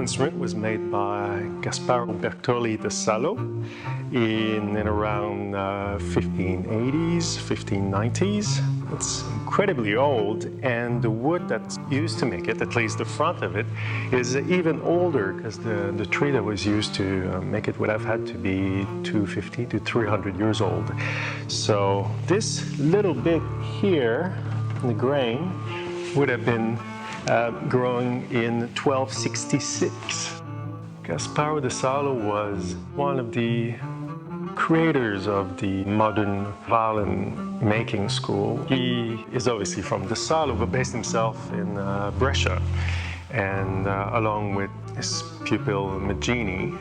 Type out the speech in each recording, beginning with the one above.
instrument was made by Gasparo da Salo in around 1580s, 1590s. It's incredibly old, and the wood that's used to make it, at least the front of it, is even older because the tree that was used to make it would have had to be 250 to 300 years old. So this little bit here, the grain, would have been growing in 1266. Gasparo da Salo was one of the creators of the modern violin making school. He is obviously from Da Salo, but based himself in Brescia. And along with his pupil Magini,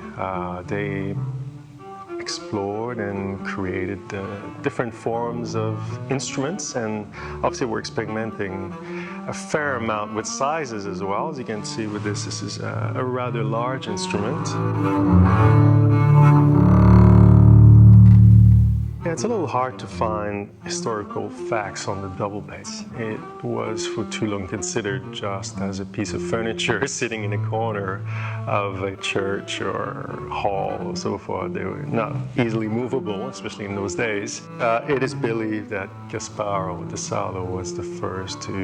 they explored and created different forms of instruments, and obviously we're experimenting a fair amount with sizes as well. As you can see with this is a rather large instrument. Yeah, it's a little hard to find historical facts on the double bass. It was for too long considered just as a piece of furniture sitting in a corner of a church or hall or so forth. They were not easily movable, especially in those days. It is believed that Gasparo da Salo was the first to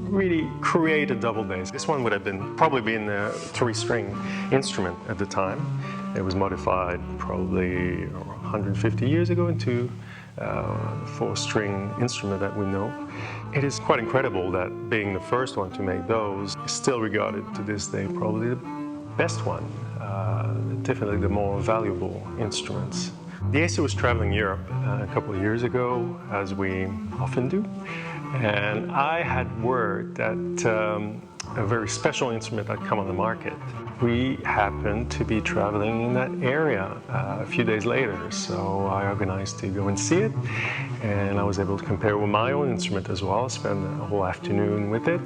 really create a double bass. This one would have probably been a 3-string instrument at the time. It was modified probably 150 years ago into a 4-string instrument that we know. It is quite incredible that being the first one to make those is still regarded to this day probably the best one, definitely the more valuable instruments. The ACO was traveling Europe a couple of years ago, as we often do, and I had word that a very special instrument had come on the market. We happened to be traveling in that area a few days later, so I organized to go and see it, and I was able to compare with my own instrument as well, spend a whole afternoon with it,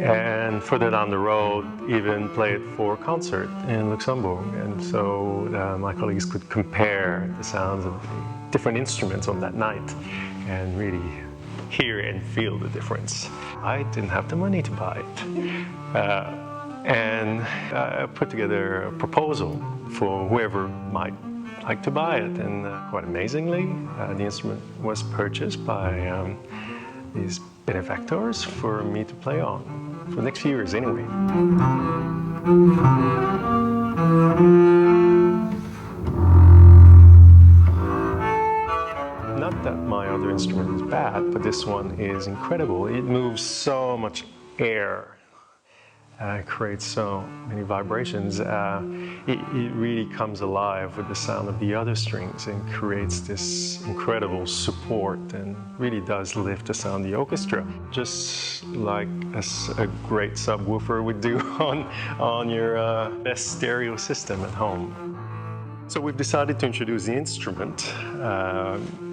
and further down the road even play it for a concert in Luxembourg. And so my colleagues could compare the sounds of the different instruments on that night and really hear and feel the difference. I didn't have the money to buy it. And I put together a proposal for whoever might like to buy it. And quite amazingly, the instrument was purchased by these benefactors for me to play on, for the next few years anyway. Not that my other instrument is bad, but this one is incredible. It moves so much air. Creates so many vibrations. It really comes alive with the sound of the other strings and creates this incredible support and really does lift the sound of the orchestra, just like a great subwoofer would do on your best stereo system at home. So we've decided to introduce the instrument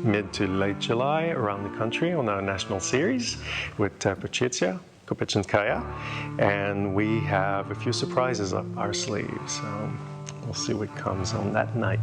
mid to late July around the country on our national series with c.1580. And we have a few surprises up our sleeves, so we'll see what comes on that night.